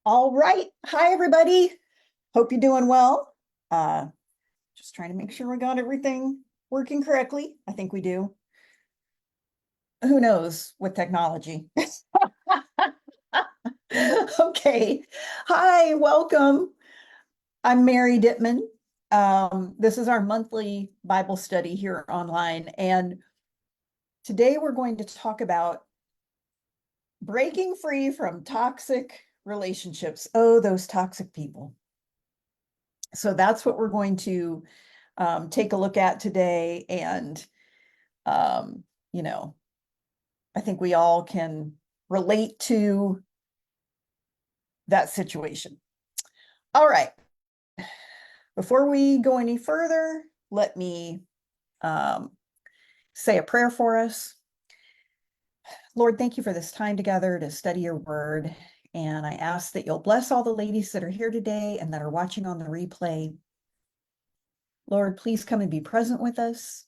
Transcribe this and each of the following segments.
All right. Hi, everybody. Hope you're doing well. Uh, just trying to make sure we got everything working correctly. I think we do. Who knows with technology? Okay. Hi, welcome. I'm Mary Dittman. This is our monthly Bible study here online. And today we're going to talk about breaking free from toxic relationships. Oh, those toxic people. So that's what we're going to take a look at today. And, um, you know, I think we all can relate to that situation. All right. Before we go any further, let me say a prayer for us. Lord, thank you for this time together to study your word. And I ask that you'll bless all the ladies that are here today and that are watching on the replay. Lord, please come and be present with us.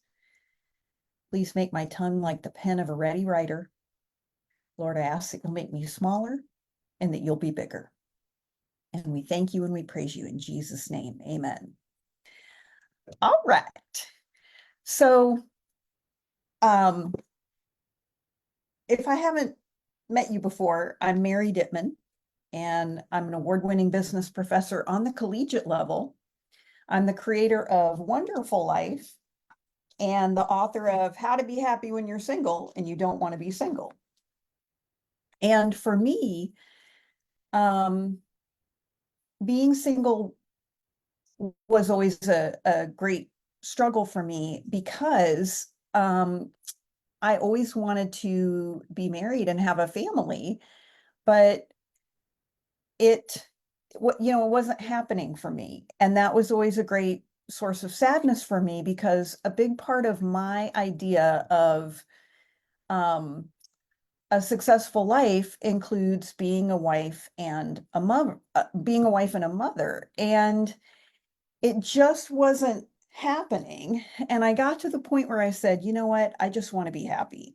Please make my tongue like the pen of a ready writer. Lord, I ask that you'll make me smaller and that you'll be bigger. And we thank you and we praise you in Jesus' name. Amen. All right. So, if I haven't met you before, I'm Mary Dittman, and I'm an award-winning business professor on the collegiate level. I'm the creator of One-Derful Life and the author of How to Be Happy When You're Single and You Don't Want to Be Single. And for me, being single was always a great struggle for me because I always wanted to be married and have a family, but it it wasn't happening for me. And that was always a great source of sadness for me because a big part of my idea of a successful life includes being a wife and a mother, being a wife and a mother. And it just wasn't happening. And I got to the point where I said, you know what? I just want to be happy.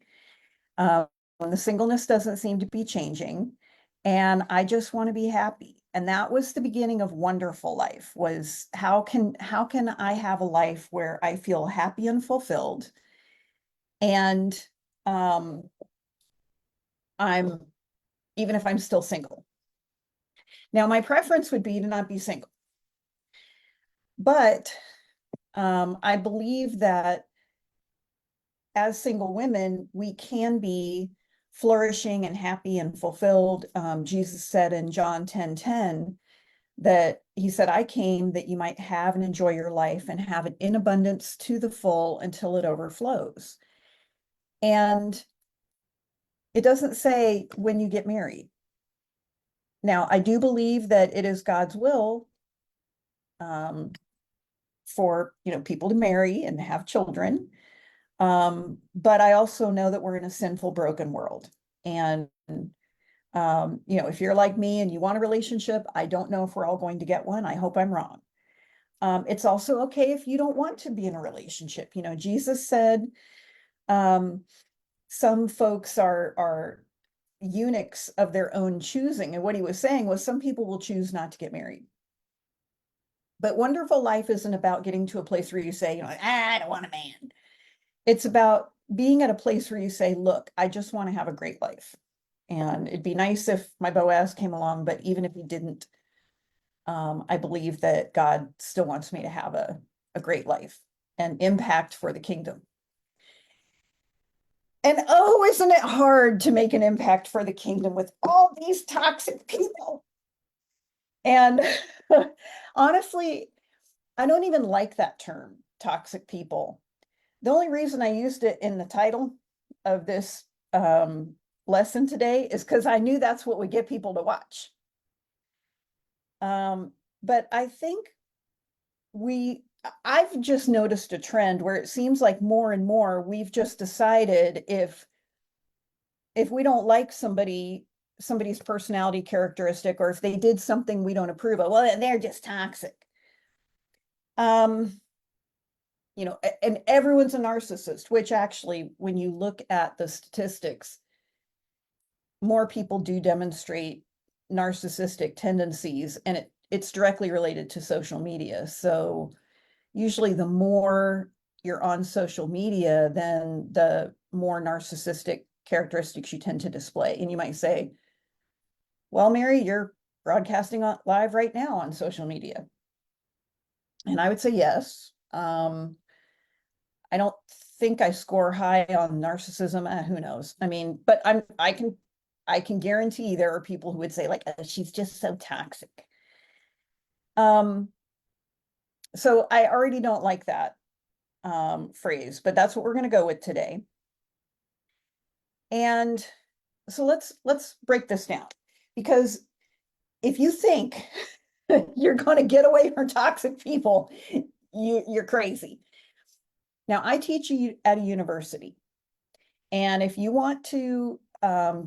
The singleness doesn't seem to be changing, and I just want to be happy. And that was the beginning of One-Derful Life, was how can I have a life where I feel happy and fulfilled? And um, I'm even if I'm still single. Now, my preference would be to not be single, but I believe that as single women, we can be flourishing and happy and fulfilled. Jesus said in John 10:10 that he said, I came that you might have and enjoy your life and have it in abundance to the full until it overflows. And it doesn't say when you get married. Now, I do believe that it is God's will for people to marry and have children. But I also know that we're in a sinful, broken world. And, if you're like me and you want a relationship, I don't know if we're all going to get one. I hope I'm wrong. It's also okay if you don't want to be in a relationship. Jesus said some folks are eunuchs of their own choosing. And what he was saying was some people will choose not to get married. But One-Derful Life isn't about getting to a place where you say, I don't want a man. It's about being at a place where you say, look, I just want to have a great life. And it'd be nice if my Boaz came along, but even if he didn't, I believe that God still wants me to have a great life and impact for the kingdom. And oh, isn't it hard to make an impact for the kingdom with all these toxic people? And honestly, I don't even like that term, toxic people. The only reason I used it in the title of this lesson today is because I knew that's what would get people to watch. But I think I've just noticed a trend where it seems like more and more we've just decided if we don't like somebody's personality characteristic, or if they did something we don't approve of, well, they're just toxic. And everyone's a narcissist, which actually, when you look at the statistics, more people do demonstrate narcissistic tendencies, and it's directly related to social media. So usually the more you're on social media, then the more narcissistic characteristics you tend to display. And you might say, well, Mary, you're broadcasting on live right now on social media. And I would say yes. I don't think I score high on narcissism. Who knows? I mean, but I can guarantee there are people who would say like, she's just so toxic. So I already don't like that phrase, but that's what we're going to go with today. And so let's break this down, because if you think you're going to get away from toxic people, you're crazy. Now, I teach you at a university, and if you want to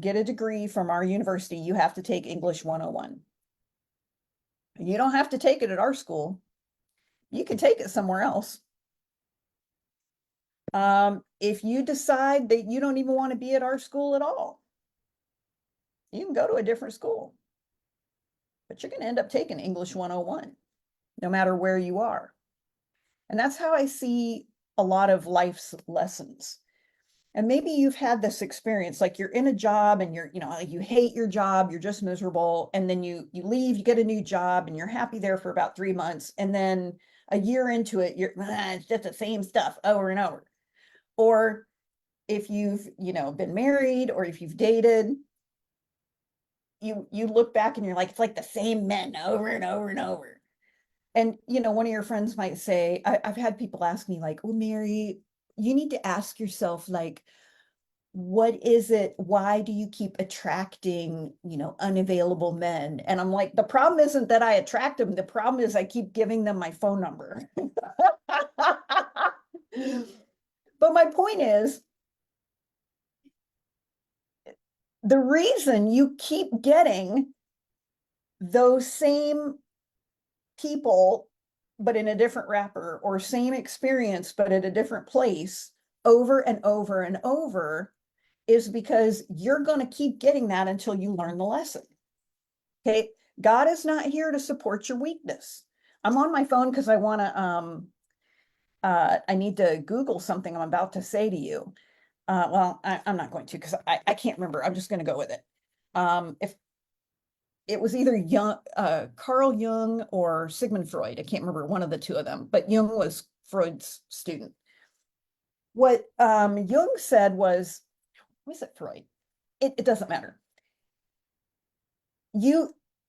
get a degree from our university, you have to take English 101. You don't have to take it at our school. You can take it somewhere else. If you decide that you don't even want to be at our school at all, you can go to a different school. But you're going to end up taking English 101, no matter where you are. And that's how I see a lot of life's lessons. And maybe you've had this experience, like you're in a job and you hate your job, you're just miserable. And then you leave, you get a new job and you're happy there for about 3 months. And then a year into it, it's just the same stuff over and over. Or if you've, been married, or if you've dated, you look back and you're like, it's like the same men over and over and over. And, one of your friends might say, I've had people ask me like, oh, Mary, you need to ask yourself, like, what is it? Why do you keep attracting, unavailable men? And I'm like, the problem isn't that I attract them. The problem is I keep giving them my phone number. But my point is, the reason you keep getting those same people, but in a different wrapper, or same experience, but at a different place over and over and over, is because you're going to keep getting that until you learn the lesson. Okay. God is not here to support your weakness. I'm on my phone because I want to, I need to Google something I'm about to say to you. Well, I'm not going to, because I can't remember. I'm just going to go with it. If it was either Carl Jung or Sigmund Freud, I can't remember, one of the two of them, but Jung was Freud's student. What Jung said was it Freud? It doesn't matter.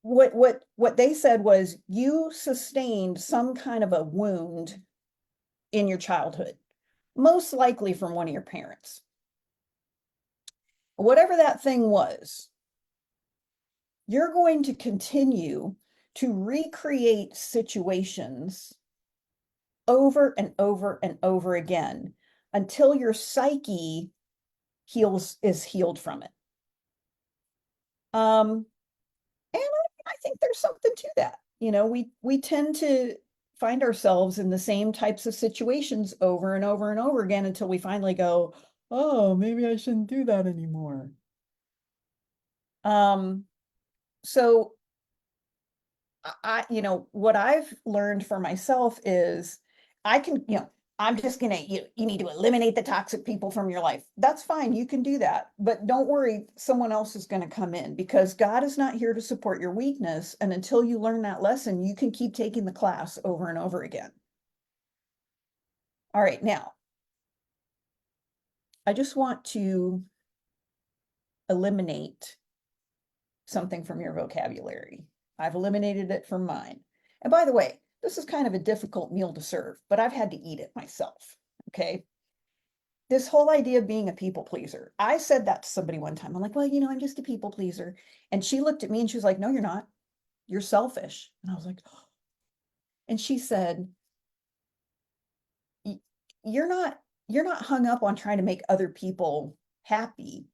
What they said was, you sustained some kind of a wound in your childhood, most likely from one of your parents. Whatever that thing was, you're going to continue to recreate situations over and over and over again until your psyche is healed from it. And I think there's something to that. We tend to find ourselves in the same types of situations over and over and over again until we finally go, oh, maybe I shouldn't do that anymore. So what I've learned for myself is I'm just gonna, you need to eliminate the toxic people from your life. That's fine. You can do that. But don't worry, someone else is going to come in, because God is not here to support your weakness. And until you learn that lesson, you can keep taking the class over and over again. All right. Now, I just want to eliminate something from your vocabulary. I've eliminated it from mine. And by the way, this is kind of a difficult meal to serve, but I've had to eat it myself. Okay. This whole idea of being a people pleaser. I said that to somebody one time. I'm like, well, I'm just a people pleaser. And she looked at me and she was like, no, you're not. You're selfish. And I was like, oh. And she said, you're not hung up on trying to make other people happy.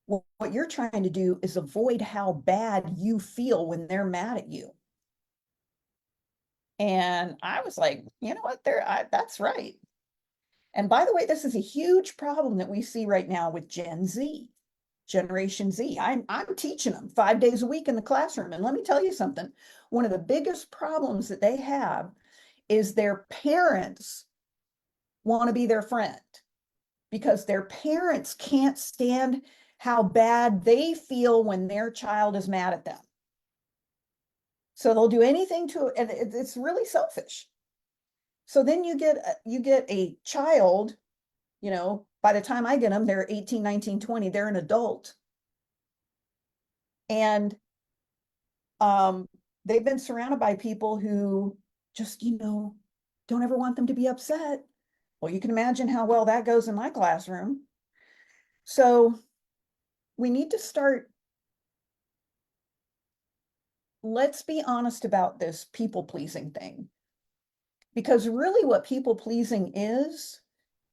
What you're trying to do is avoid how bad you feel when they're mad at you. And I was like, you know what, that's right. And by the way, this is a huge problem that we see right now with Gen Z. Generation Z. I'm teaching them 5 days a week in the classroom. And let me tell you something. One of the biggest problems that they have is their parents want to be their friend because their parents can't stand how bad they feel when their child is mad at them. So they'll do anything to, and it's really selfish. So then you get a child, by the time I get them, they're 18, 19, 20, they're an adult. And they've been surrounded by people who just, don't ever want them to be upset. Well, you can imagine how well that goes in my classroom. So we need to start, let's be honest about this people pleasing thing. Because really what people pleasing is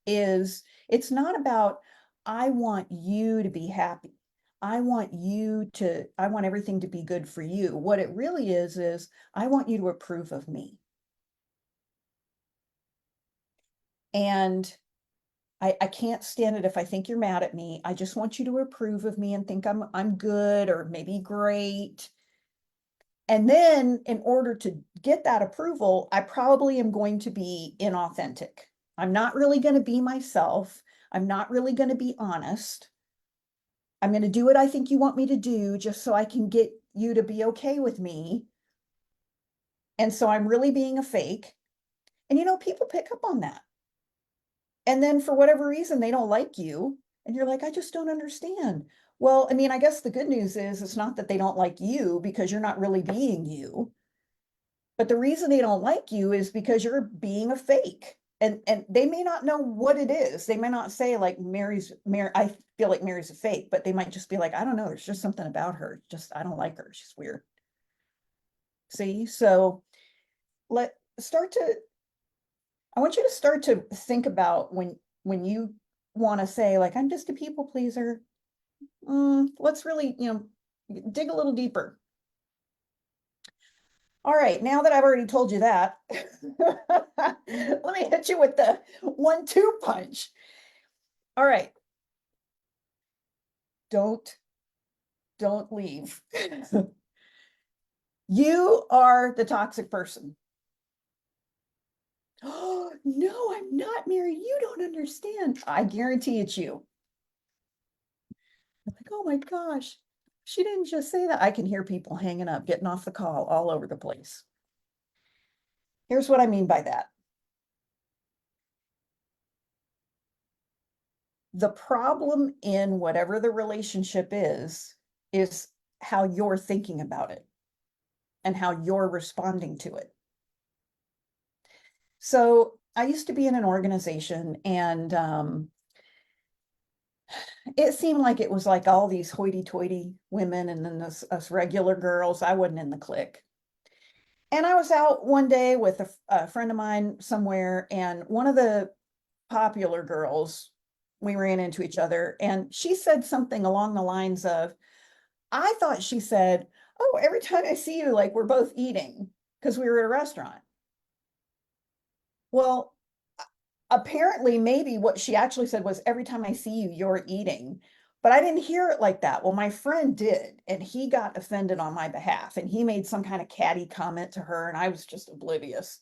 it's not about, I want you to be happy. I want everything to be good for you. What it really is I want you to approve of me. And I can't stand it if I think you're mad at me. I just want you to approve of me and think I'm good or maybe great. And then in order to get that approval, I probably am going to be inauthentic. I'm not really going to be myself. I'm not really going to be honest. I'm going to do what I think you want me to do just so I can get you to be okay with me. And so I'm really being a fake. And people pick up on that. And then for whatever reason, they don't like you. And you're like, I just don't understand. Well, I mean, I guess the good news is it's not that they don't like you because you're not really being you. But the reason they don't like you is because you're being a fake. And they may not know what it is. They may not say like Mary, I feel like Mary's a fake, but they might just be like, I don't know, there's just something about her. Just I don't like her. She's weird. See? So let start to I want you to start to think about when you want to say like I'm just a people pleaser. Let's really, dig a little deeper. All right, now that I've already told you that, let me hit you with the 1-2 punch. All right. Don't leave. You are the toxic person. Oh, no, I'm not, Mary. You don't understand. I guarantee it's you. I'm like, oh my gosh, she didn't just say that. I can hear people hanging up, getting off the call all over the place. Here's what I mean by that. The problem in whatever the relationship is how you're thinking about it and how you're responding to it. So I used to be in an organization and it seemed like it was like all these hoity-toity women and then us regular girls. I wasn't in the clique. And I was out one day with a friend of mine somewhere, and one of the popular girls, we ran into each other, and she said something along the lines of, I thought she said, oh, every time I see you, like we're both eating because we were at a restaurant. Well, apparently, maybe what she actually said was, every time I see you, you're eating. But I didn't hear it like that. Well, my friend did, and he got offended on my behalf, and he made some kind of catty comment to her, and I was just oblivious.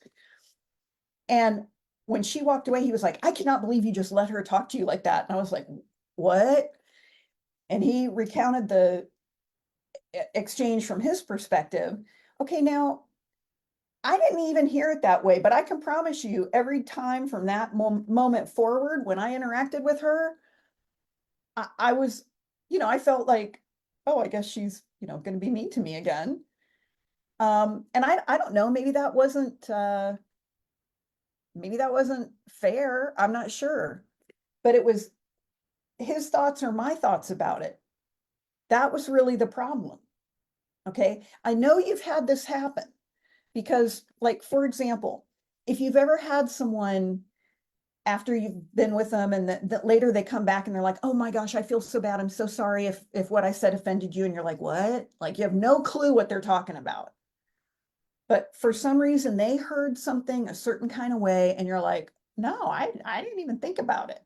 And when she walked away, he was like, I cannot believe you just let her talk to you like that. And I was like, what? And he recounted the exchange from his perspective. Okay, now I didn't even hear it that way, but I can promise you every time from that moment forward, when I interacted with her, I was, I felt like, oh, I guess she's, going to be mean to me again. And I don't know, maybe that wasn't fair. I'm not sure, but it was his thoughts or my thoughts about it. That was really the problem. Okay. I know you've had this happen because, like, for example, if you've ever had someone after you've been with them and that later they come back and they're like, oh my gosh, I feel so bad. I'm so sorry if what I said offended you. And you're like, what? Like you have no clue what they're talking about. But for some reason they heard something a certain kind of way and you're like, no, I didn't even think about it.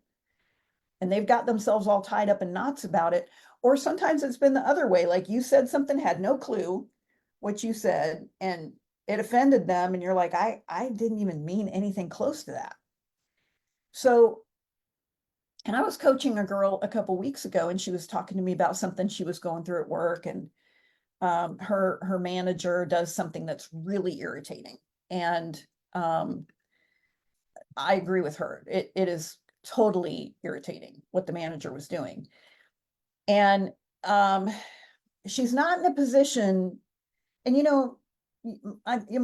and they've got themselves all tied up in knots about it. Or sometimes it's been the other way. Like you said something, had no clue what you said, and it offended them. And you're like, I didn't even mean anything close to that. So, and I was coaching a girl a couple weeks ago, and she was talking to me about something she was going through at work. And her manager does something that's really irritating. And I agree with her. It is totally irritating what the manager was doing. And she's not in a position, and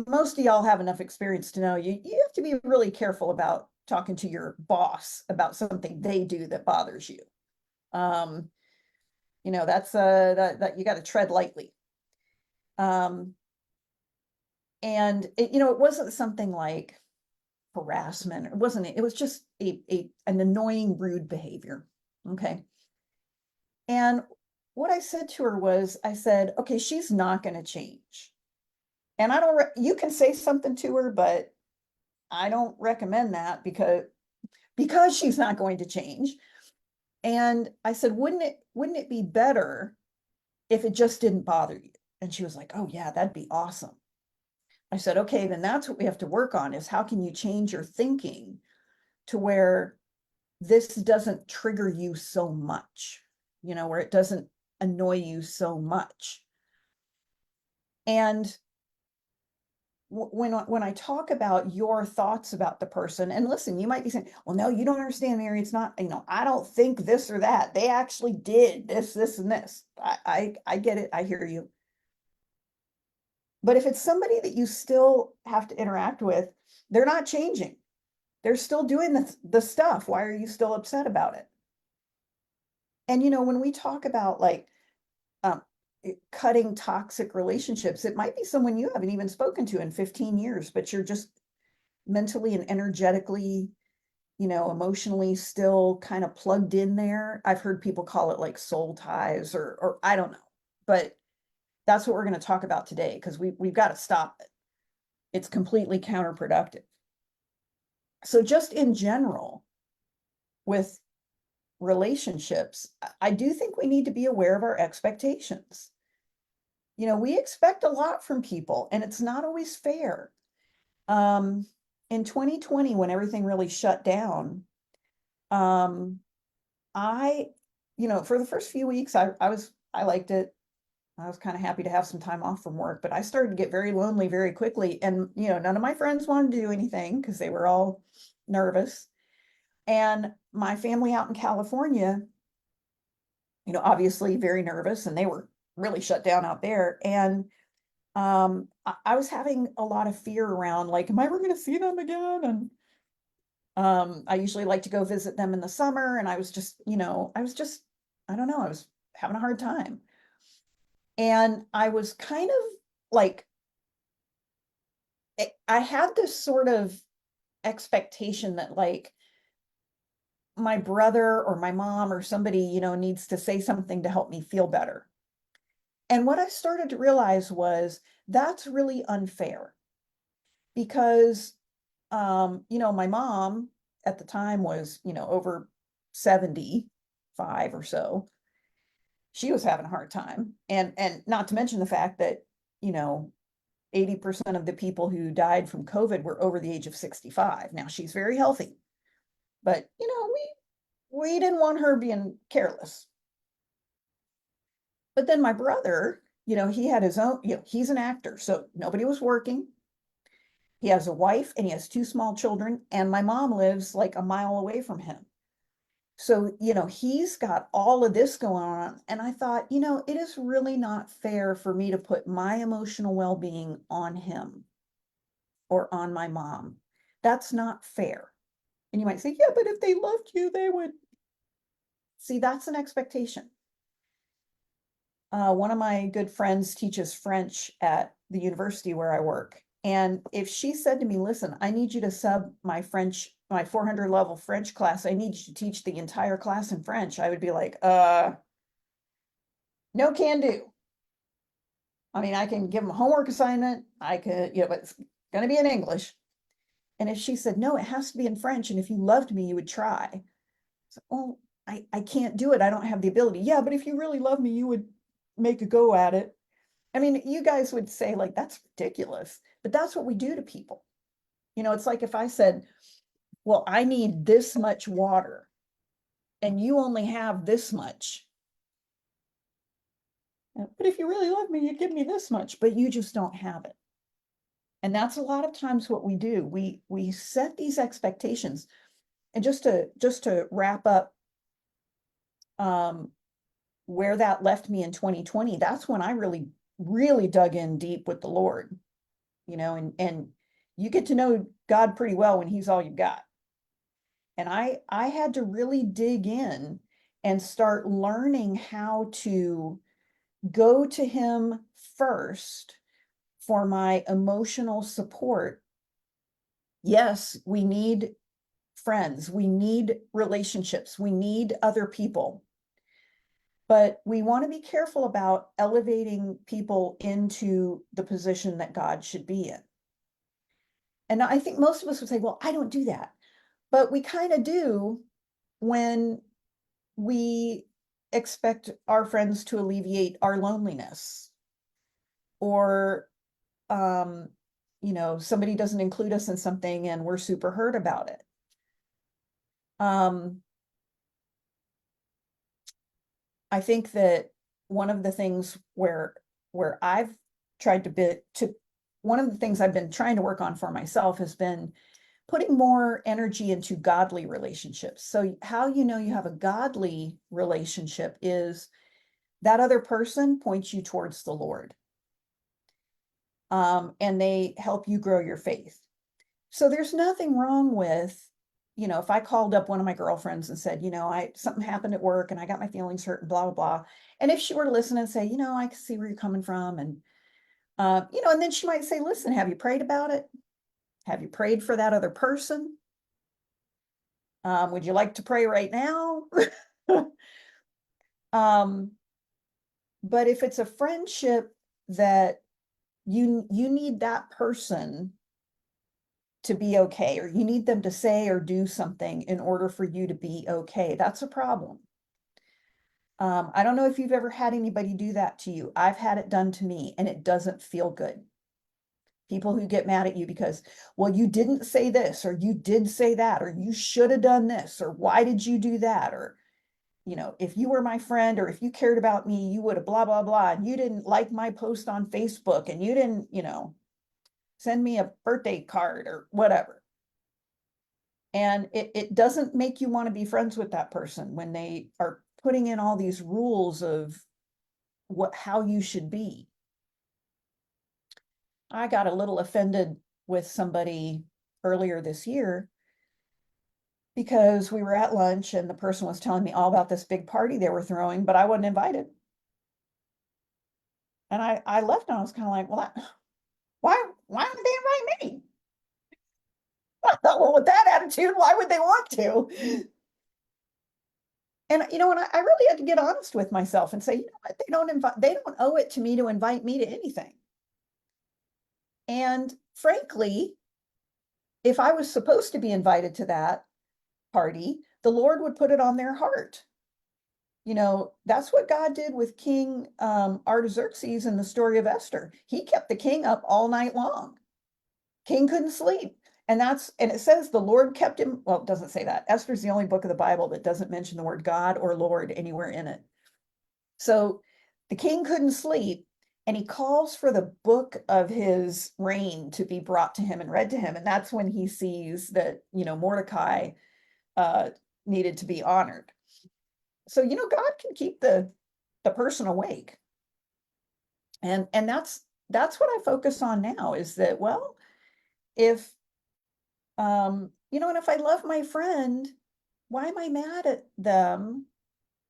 most of y'all have enough experience to know you have to be really careful about talking to your boss about something they do that bothers you. Um, that's that you got to tread lightly. And it wasn't something like harassment. It wasn't, it was just an annoying, rude behavior. Okay. And what I said to her was, I said, okay, she's not going to change. And I don't, you can say something to her, but I don't recommend that because she's not going to change. And I said, wouldn't it be better if it just didn't bother you? And she was like, oh yeah, that'd be awesome. I said, okay, then that's what we have to work on, is how can you change your thinking to where this doesn't trigger you so much, where it doesn't annoy you so much. And when I talk about your thoughts about the person, and listen, you might be saying, well, no, you don't understand, Mary. It's not, I don't think this or that. They actually did this, and this. I get it. I hear you. But if it's somebody that you still have to interact with, they're not changing. They're still doing the stuff. Why are you still upset about it? And when we talk about like um, cutting toxic relationships, it might be someone you haven't even spoken to in 15 years, but you're just mentally and energetically, emotionally still kind of plugged in there. I've heard people call it like soul ties, or I don't know, but that's what we're going to talk about today, because we've got to stop it. It's completely counterproductive. So just in general, with relationships, I do think we need to be aware of our expectations. We expect a lot from people, and it's not always fair. In 2020, when everything really shut down, I, for the first few weeks, I liked it. I was kind of happy to have some time off from work, but I started to get very lonely very quickly. And, none of my friends wanted to do anything because they were all nervous. And my family out in California, obviously very nervous, and they were really shut down out there. And I was having a lot of fear around, like, am I ever going to see them again? And I usually like to go visit them in the summer. And I was just, I don't know, I was having a hard time. And I was kind of like, I had this sort of expectation that like my brother or my mom or somebody, needs to say something to help me feel better. And what I started to realize was that's really unfair, because, my mom at the time was, over 75 or so. She was having a hard time. And not to mention the fact that, 80% of the people who died from COVID were over the age of 65. Now she's very healthy, but, we didn't want her being careless. But then my brother, he had his own, he's an actor, so nobody was working. He has a wife and he has two small children, and my mom lives like a mile away from him. So, he's got all of this going on. And I thought, it is really not fair for me to put my emotional well-being on him or on my mom. That's not fair. And you might say, yeah, but if they loved you, they would. See, that's an expectation. One of my good friends teaches French at the university where I work. And if she said to me, listen, I need you to sub my 400 level French class, I need you to teach the entire class in French, I would be like, no can do. I mean, I can give them a homework assignment. I could, but it's going to be in English. And if she said, no, it has to be in French, and if you loved me, you would try. So, well, I can't do it. I don't have the ability. Yeah, but if you really love me, you would make a go at it. I mean, you guys would say, like, that's ridiculous, but that's what we do to people. It's like if I said, well, I need this much water and you only have this much. But if you really love me, you'd give me this much, but you just don't have it. And that's a lot of times what we do. We set these expectations. And just to wrap up um, where that left me in 2020, that's when I really, really dug in deep with the Lord, and you get to know God pretty well when he's all you've got. And I had to really dig in and start learning how to go to him first for my emotional support. Yes, we need friends, we need relationships, we need other people. But we want to be careful about elevating people into the position that God should be in. And I think most of us would say, well, I don't do that. But we kind of do when we expect our friends to alleviate our loneliness, or somebody doesn't include us in something and we're super hurt about it. I think that one of the things where I've tried one of the things I've been trying to work on for myself has been putting more energy into godly relationships. So how you have a godly relationship is that other person points you towards the Lord. And they help you grow your faith. So there's nothing wrong with, if I called up one of my girlfriends and said, something happened at work and I got my feelings hurt and blah, blah, blah. And if she were to listen and say, I can see where you're coming from. And, and then she might say, listen, have you prayed about it? Have you prayed for that other person? Would you like to pray right now? But if it's a friendship that you need that person to be okay, or you need them to say or do something in order for you to be okay, that's a problem. I don't know if you've ever had anybody do that to you. I've had it done to me and it doesn't feel good. People who get mad at you because, well, you didn't say this, or you did say that, or you should have done this, or why did you do that? Or, if you were my friend, or if you cared about me, you would have blah, blah, blah. And you didn't like my post on Facebook, and you didn't, send me a birthday card or whatever. And it doesn't make you want to be friends with that person when they are putting in all these rules of how you should be. I got a little offended with somebody earlier this year because we were at lunch and the person was telling me all about this big party they were throwing, but I wasn't invited. And I left and I was kind of like, well, why would they invite me? I thought, well, with that attitude, why would they want to? And I really had to get honest with myself and say, what, they don't owe it to me to invite me to anything. And frankly, if I was supposed to be invited to that party, the Lord would put it on their heart. That's what God did with King Artaxerxes in the story of Esther. He kept the king up all night long. King couldn't sleep. And it says the Lord kept him. Well, it doesn't say that. Esther's the only book of the Bible that doesn't mention the word God or Lord anywhere in it. So the king couldn't sleep, and he calls for the book of his reign to be brought to him and read to him. And that's when he sees that, Mordecai needed to be honored. So, God can keep the person awake. And that's what I focus on now, is that, well, if and if I love my friend, why am I mad at them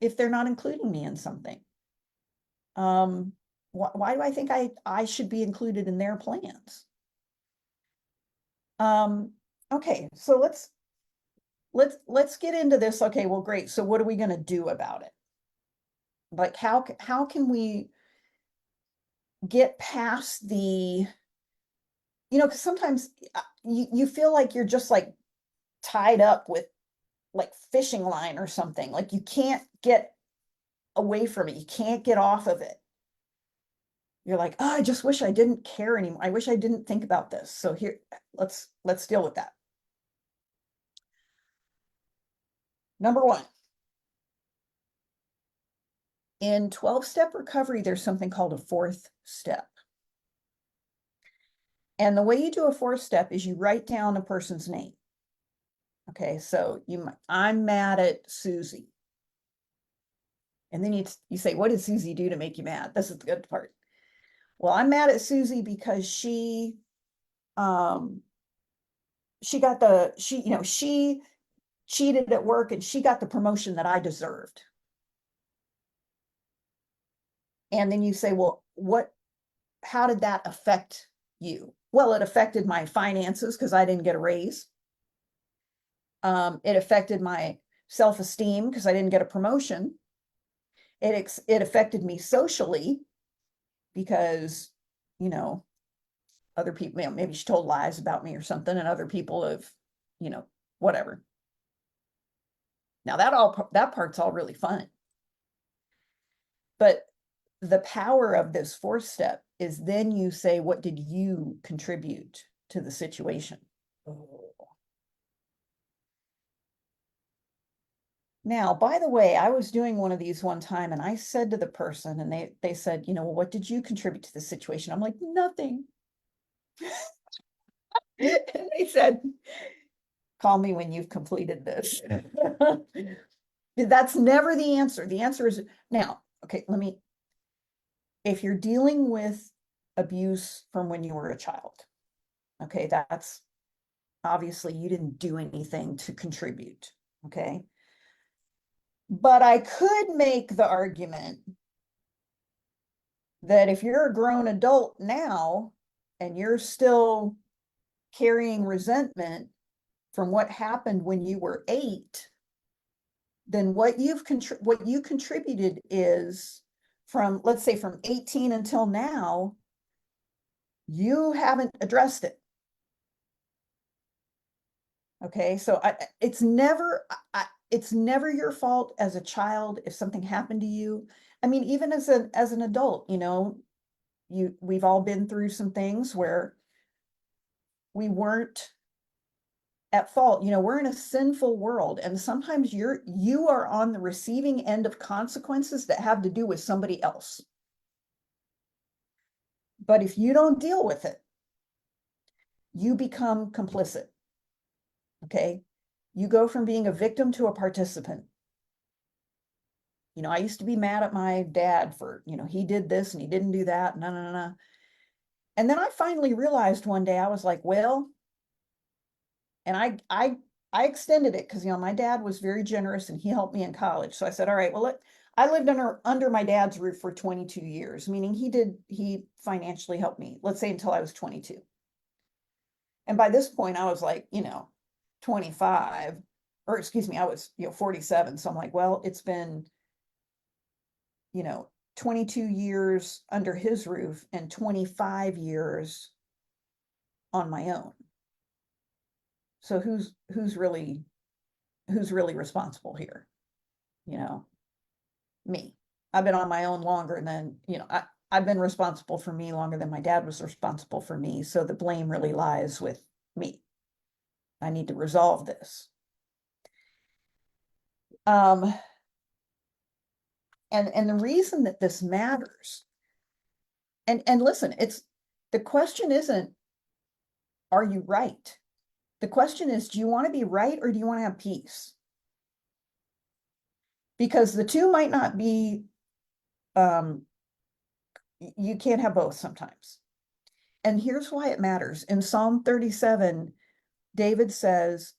if they're not including me in something? Why do I think I should be included in their plans? Okay, so let's get into this. Okay, well, great. So what are we going to do about it? Like, how can we get past the, because sometimes you feel like you're just like tied up with like fishing line or something. Like you can't get away from it. You can't get off of it. You're like, oh, I just wish I didn't care anymore. I wish I didn't think about this. So here, let's deal with that. Number one, in 12-step recovery, there's something called a fourth step. And the way you do a fourth step is you write down a person's name. Okay, so I'm mad at Susie. And then you say, what did Susie do to make you mad? This is the good part. Well, I'm mad at Susie because she cheated at work and she got the promotion that I deserved. And then you say, well, how did that affect you? Well, it affected my finances because I didn't get a raise. It affected my self-esteem because I didn't get a promotion. It affected me socially because, other people, maybe she told lies about me or something, and other people have, whatever. Now that part's all really fun. But the power of this fourth step is then you say, what did you contribute to the situation? Oh. Now, by the way, I was doing one of these one time and I said to the person, and they said, well, what did you contribute to the situation? I'm like, nothing. And they said, call me when you've completed this. That's never the answer. The answer is now, okay, if you're dealing with abuse from when you were a child, okay, that's obviously you didn't do anything to contribute, okay? But I could make the argument that if you're a grown adult now and you're still carrying resentment from what happened when you were 8, then what you contributed is let's say from 18 until now, you haven't addressed it. Okay, so it's never your fault as a child if something happened to you. I mean, even as an adult, we've all been through some things where we weren't at fault. We're in a sinful world, and sometimes you are on the receiving end of consequences that have to do with somebody else. But if you don't deal with it, you become complicit. Okay, you go from being a victim to a participant. I used to be mad at my dad for, he did this and he didn't do that. No. And then I finally realized one day, I was like, well, and I extended it because, my dad was very generous and he helped me in college. So I said, all right, well, I lived under my dad's roof for 22 years, meaning he financially helped me, let's say until I was 22. And by this point I was like, 25, or excuse me, I was, 47. So I'm like, well, it's been, 22 years under his roof and 25 years on my own. So who's really responsible here? Me. I've been on my own longer than, I've been responsible for me longer than my dad was responsible for me. So the blame really lies with me. I need to resolve this. And the reason that this matters, and listen, the question isn't, are you right? The question is, do you want to be right or do you want to have peace? Because the two might not be, you can't have both sometimes. And here's why it matters. In Psalm 37, David says,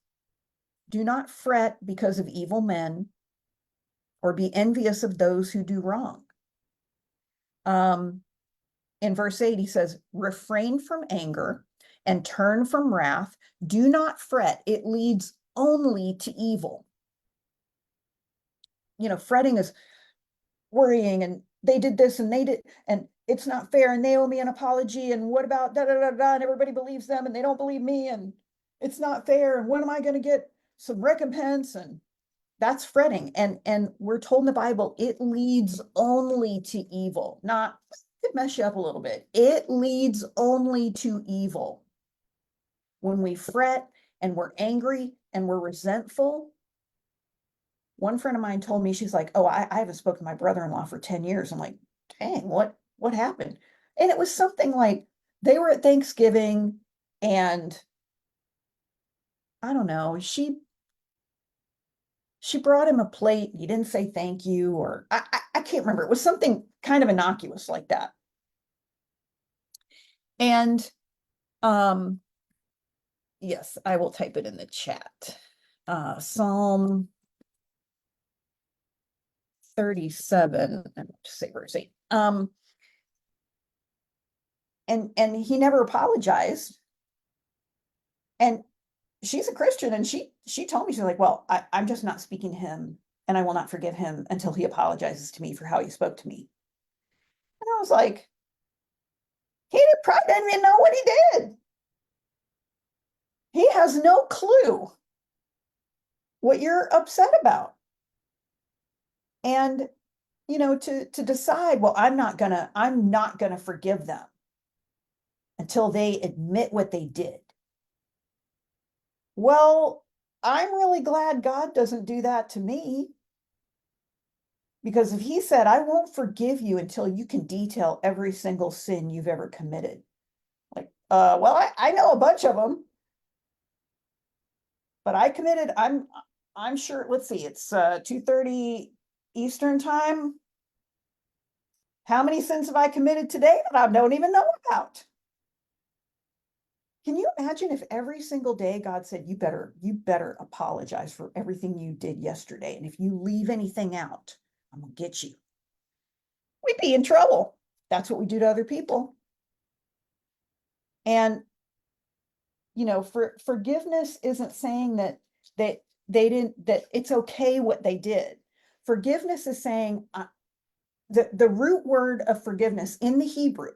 do not fret because of evil men or be envious of those who do wrong. In verse 8, he says, refrain from anger and turn from wrath. Do not fret. It leads only to evil. Fretting is worrying, and they did this and they did, and it's not fair, and they owe me an apology, and what about da da da da, and everybody believes them and they don't believe me, and it's not fair, and when am I going to get some recompense, and that's fretting. And we're told in the Bible, it leads only to evil. Not, it could mess you up a little bit. It leads only to evil. When we fret and we're angry and we're resentful. One friend of mine told me, she's like, oh, I haven't spoken to my brother-in-law for 10 years. I'm like, dang, what happened? And it was something like they were at Thanksgiving and I don't know, she brought him a plate. He didn't say thank you, or I can't remember. It was something kind of innocuous like that. And yes, I will type it in the chat. Psalm 37, and just say verse 8. And he never apologized. And she's a Christian, and she told me, she's like, well, I'm just not speaking to him, and I will not forgive him until he apologizes to me for how he spoke to me. And I was like, he probably didn't even know what he did. He has no clue what you're upset about. And to decide, well, I'm not gonna forgive them until they admit what they did. Well, I'm really glad God doesn't do that to me. Because if he said, I won't forgive you until you can detail every single sin you've ever committed. Like, well, I know a bunch of them, but I'm sure, let's see, it's 2:30 Eastern time. How many sins have I committed today that I don't even know about? Can you imagine if every single day God said, you better apologize for everything you did yesterday. And if you leave anything out, I'm gonna get you. We'd be in trouble. That's what we do to other people. And forgiveness isn't saying that they didn't, that it's okay what they did. Forgiveness is saying the root word of forgiveness in the Hebrew,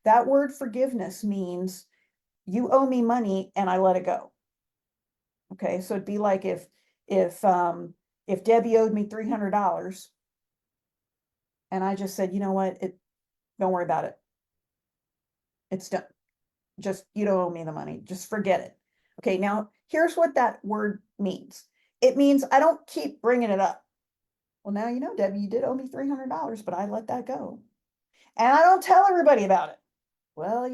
that word forgiveness means you owe me money and I let it go. Okay, so it'd be like if Debbie owed me $300 and I just said, you know what, don't worry about it. It's done. Just, you don't owe me the money. Just forget it. Okay, now here's what that word means. It means I don't keep bringing it up. Well, now you know, Debbie, you did owe me $300, but I let that go. And I don't tell everybody about it. Well,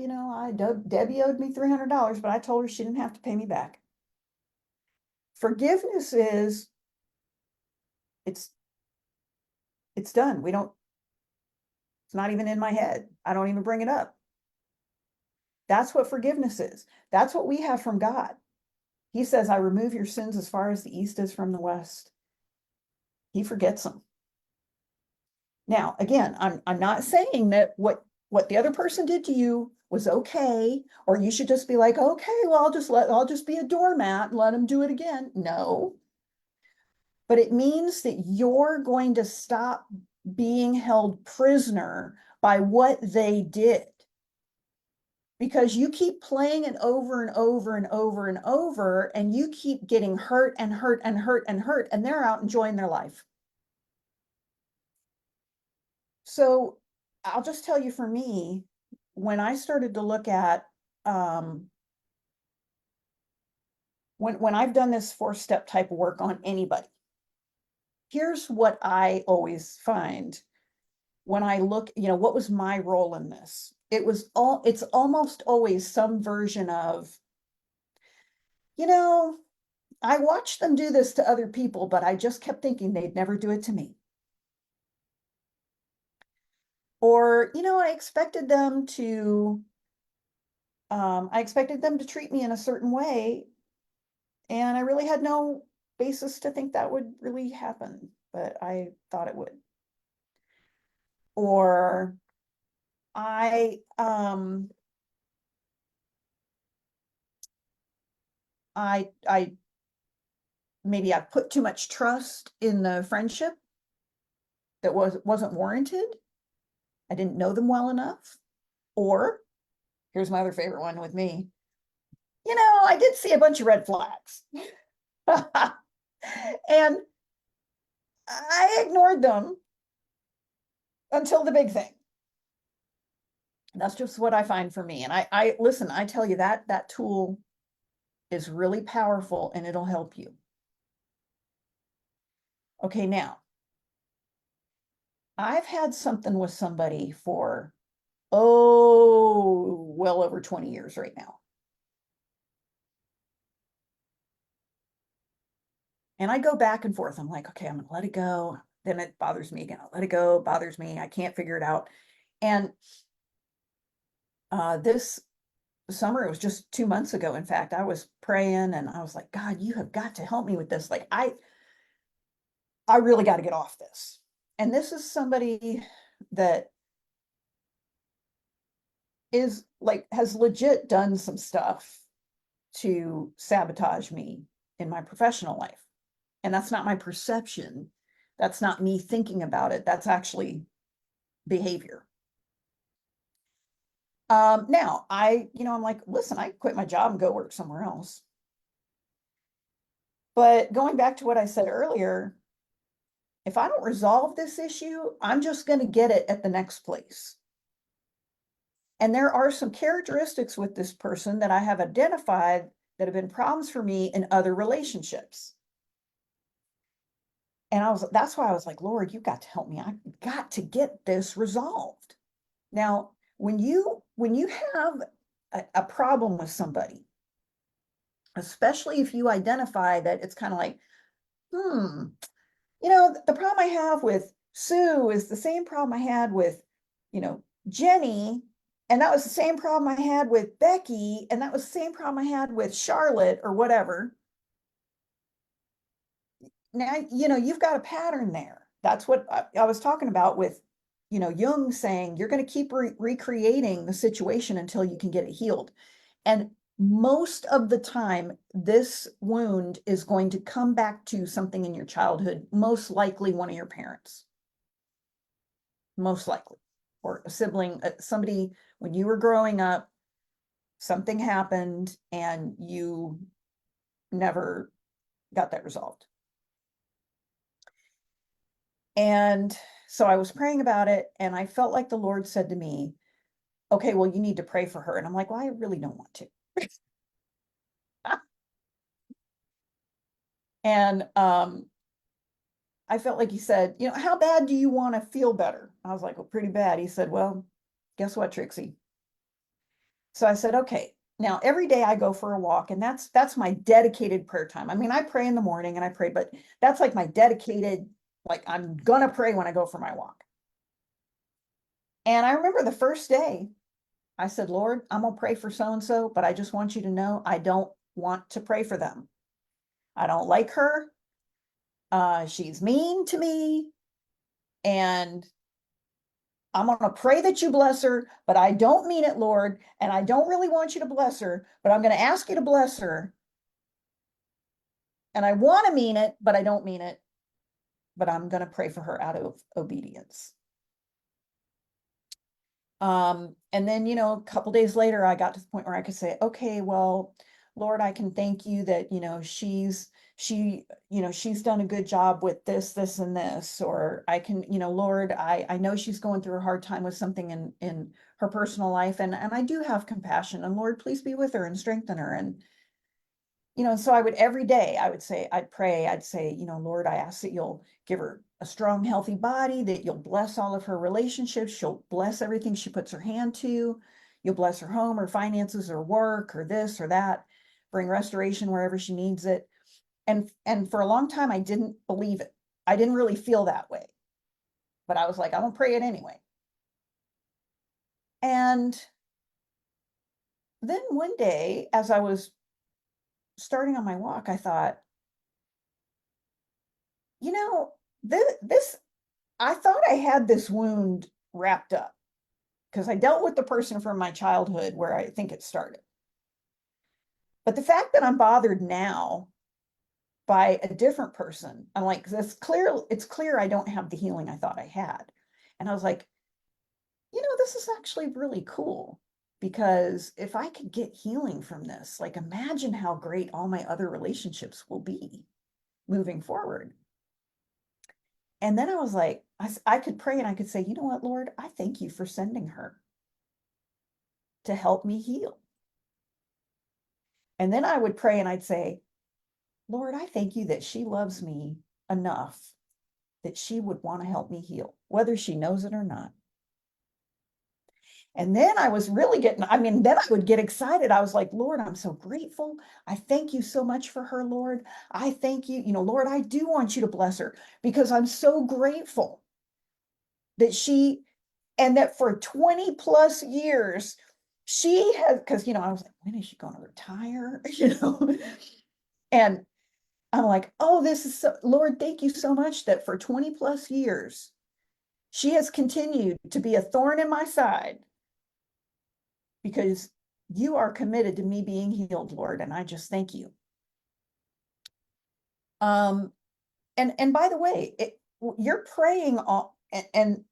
Debbie owed me $300, but I told her she didn't have to pay me back. Forgiveness is, it's done. It's not even in my head. I don't even bring it up. That's what forgiveness is. That's what we have from God. He says, I remove your sins as far as the east is from the west. He forgets them. Now, again, I'm not saying that what the other person did to you was okay, or you should just be like, okay, well, I'll just be a doormat and let them do it again. No. But it means that you're going to stop being held prisoner by what they did. Because you keep playing it over and over and over and over, and you keep getting hurt and hurt and hurt and hurt, and they're out enjoying their life. So I'll just tell you, for me, when I started to look at when I've done this 4-step type of work on anybody, here's what I always find when I look, what was my role in this? It's almost always some version of, I watched them do this to other people, but I just kept thinking they'd never do it to me. Or, I expected them to treat me in a certain way, and I really had no basis to think that would really happen, but I thought it would. Or I maybe I put too much trust in the friendship that wasn't warranted. I didn't know them well enough. Or here's my other favorite one with me. I did see a bunch of red flags. And I ignored them until the big thing. That's just what I find for me. And I listen, I tell you that tool is really powerful and it'll help you. Okay, now I've had something with somebody for, oh, well over 20 years right now. And I go back and forth. I'm like, okay, I'm gonna let it go. Then it bothers me again. I'll let it go, it bothers me. I can't figure it out. And this summer, it was just 2 months ago. In fact, I was praying and I was like, God, you have got to help me with this. Like, I really got to get off this. And this is somebody that is like, has legit done some stuff to sabotage me in my professional life. And that's not my perception. That's not me thinking about it. That's actually behavior. Now I'm like, listen, I quit my job and go work somewhere else. But going back to what I said earlier, if I don't resolve this issue, I'm just going to get it at the next place. And there are some characteristics with this person that I have identified that have been problems for me in other relationships. And that's why I was like, Lord, you got to help me. I've got to get this resolved. Now, when you have a problem with somebody, especially if you identify that it's kind of like, the problem I have with Sue is the same problem I had with, Jenny, and that was the same problem I had with Becky, and that was the same problem I had with Charlotte or whatever. Now, you've got a pattern there. That's what I was talking about with, Jung saying you're going to keep recreating the situation until you can get it healed. And most of the time, this wound is going to come back to something in your childhood, most likely one of your parents, most likely, or a sibling, somebody when you were growing up, something happened and you never got that resolved. And so I was praying about it, and I felt like the Lord said to me, okay, well, you need to pray for her. And I'm like, well, I really don't want to. And I felt like he said, how bad do you want to feel better? I was like, well, pretty bad. He said, well, guess what, Trixie? So I said, okay. Now every day I go for a walk, and that's my dedicated prayer time. I mean, I pray in the morning and I pray, but that's like my dedicated, like I'm gonna pray when I go for my walk. And I remember the first day I said, Lord, I'm gonna pray for so and so, but I just want you to know I don't want to pray for them. I don't like her. She's mean to me, and I'm going to pray that you bless her, but I don't mean it, Lord. And I don't really want you to bless her, but I'm going to ask you to bless her. And I want to mean it, but I don't mean it. But I'm going to pray for her out of obedience. And then, a couple days later, I got to the point where I could say, okay, well, Lord, I can thank you that, she's done a good job with this, and this, or I can, Lord, I know she's going through a hard time with something in her personal life. And I do have compassion, and Lord, please be with her and strengthen her. And, so I would every day, I'd pray, I'd say, Lord, I ask that you'll give her a strong, healthy body, that you'll bless all of her relationships. She'll bless everything she puts her hand to. You'll bless her home, her finances, her work, or this or that, bring restoration wherever she needs it. And for a long time, I didn't believe it. I didn't really feel that way, but I was like, I'm gonna pray it anyway. And then one day, as I was starting on my walk, I thought, you know, this I thought I had this wound wrapped up because I dealt with the person from my childhood where I think it started. But the fact that I'm bothered now by a different person, I'm like, it's clear I don't have the healing I thought I had. And I was like, this is actually really cool. because if I could get healing from this, like imagine how great all my other relationships will be moving forward. And then I was like, I could pray and I could say, you know what, Lord, I thank you for sending her to help me heal. And then I would pray and I'd say, Lord, I thank you that she loves me enough that she would want to help me heal, whether she knows it or not. And then I was really then I would get excited. I was like, Lord, I'm so grateful. I thank you so much for her, Lord. I thank you, Lord, I do want you to bless her because I'm so grateful that and that for 20 plus years, she has, because, I was like, when is she going to retire? And I'm like, oh, Lord, thank you so much that for 20 plus years, she has continued to be a thorn in my side because you are committed to me being healed, Lord, and I just thank you. And by the way, you're praying and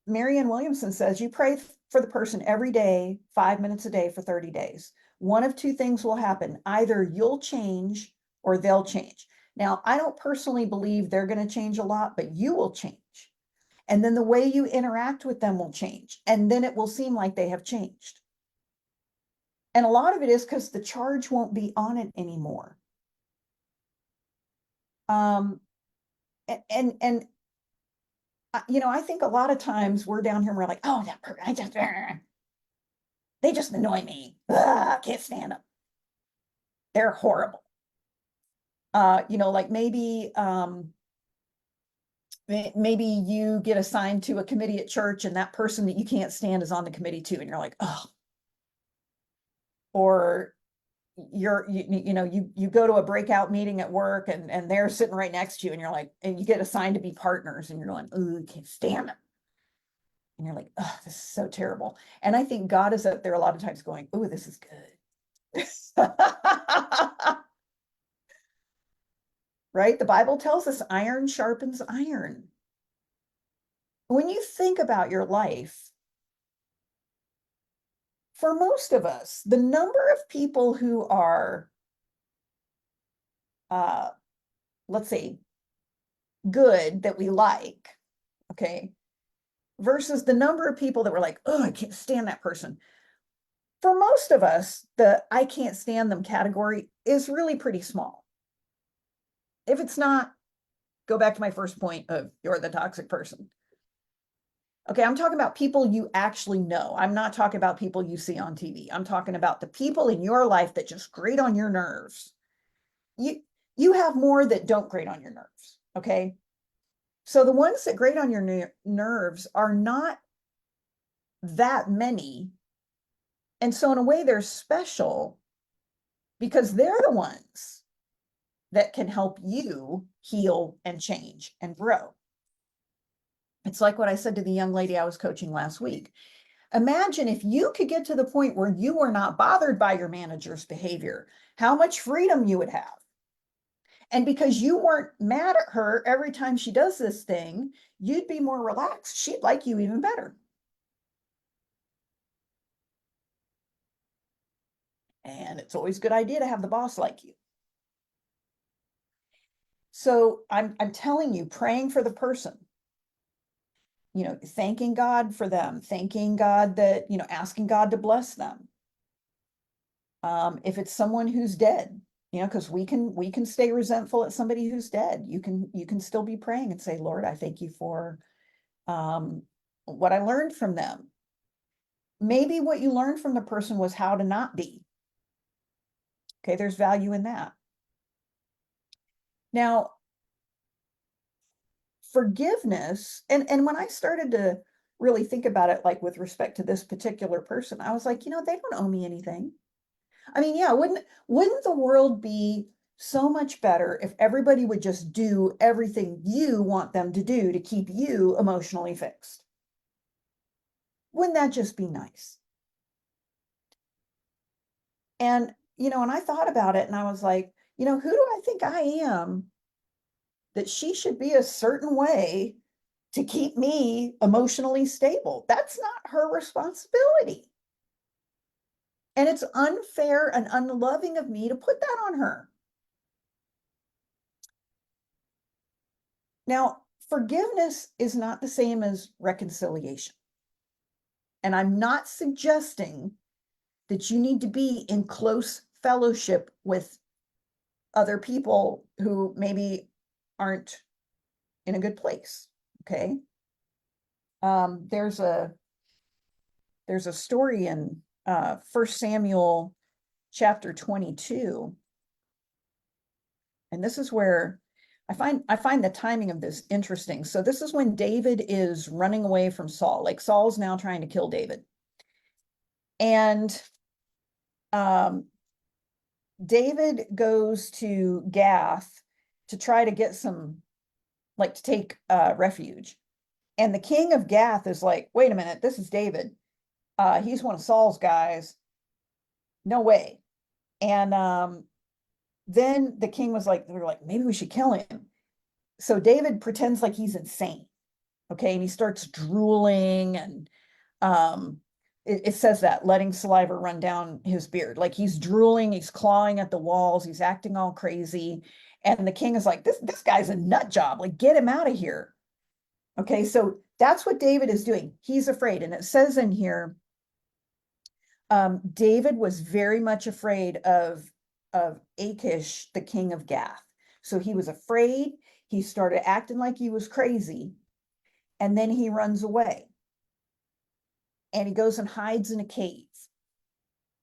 Marianne Williamson says you pray for the person every day, 5 minutes a day for 30 days. One of two things will happen. Either you'll change or they'll change. Now, I don't personally believe they're going to change a lot, but you will change. And then the way you interact with them will change. And then it will seem like they have changed. And a lot of it is because the charge won't be on it anymore. And I think a lot of times we're down here and we're like, oh, that person, they just annoy me. Ugh, can't stand them. They're horrible. Like maybe you get assigned to a committee at church and that person that you can't stand is on the committee too, and you're like, oh. Or you go to a breakout meeting at work and they're sitting right next to you and you're like, and you get assigned to be partners and you're like, oh, can't stand them. And you're like, oh, this is so terrible. And I think God is up there a lot of times going, oh, this is good. Right? The Bible tells us iron sharpens iron. When you think about your life, for most of us, the number of people who are, let's say, good that we like, okay, versus the number of people that were like, oh, I can't stand that person. For most of us, the I can't stand them category is really pretty small. If it's not, go back to my first point of you're the toxic person. Okay, I'm talking about people you actually know. I'm not talking about people you see on TV. I'm talking about the people in your life that just grate on your nerves. You have more that don't grate on your nerves, okay? So the ones that grate on your nerves are not that many. And so in a way, they're special because they're the ones that can help you heal and change and grow. It's like what I said to the young lady I was coaching last week. Imagine if you could get to the point where you were not bothered by your manager's behavior, how much freedom you would have. And because you weren't mad at her every time she does this thing, you'd be more relaxed. She'd like you even better. And it's always a good idea to have the boss like you. So I'm telling you, praying for the person, thanking God for them, thanking God that, asking God to bless them. If it's someone who's dead, because we can stay resentful at somebody who's dead. You can still be praying and say, Lord, I thank you for what I learned from them. Maybe what you learned from the person was how to not be. Okay, there's value in that. Now, forgiveness, and when I started to really think about it, like with respect to this particular person, I was like, they don't owe me anything. I mean, yeah, wouldn't the world be so much better if everybody would just do everything you want them to do to keep you emotionally fixed? Wouldn't that just be nice? And I thought about it and I was like, who do I think I am that she should be a certain way to keep me emotionally stable? That's not her responsibility. And it's unfair and unloving of me to put that on her. Now, forgiveness is not the same as reconciliation. And I'm not suggesting that you need to be in close fellowship with other people who maybe aren't in a good place. Okay. There's a story in 1 Samuel chapter 22. And this is where I find the timing of this interesting. So this is when David is running away from Saul. Like Saul's now trying to kill David. And David goes to Gath to try to get some, like to take refuge. And the king of Gath is like, wait a minute, this is David. He's one of Saul's guys. No way. And then the king was like, they're like, maybe we should kill him. So David pretends like he's insane. Okay. And he starts drooling and it says that letting saliva run down his beard. Like he's drooling, he's clawing at the walls, he's acting all crazy. And the king is like, this guy's a nut job. Like, get him out of here. Okay, so that's what David is doing. He's afraid. And it says in here, David was very much afraid of Achish, the king of Gath. So he was afraid. He started acting like he was crazy. And then he runs away. And he goes and hides in a cave.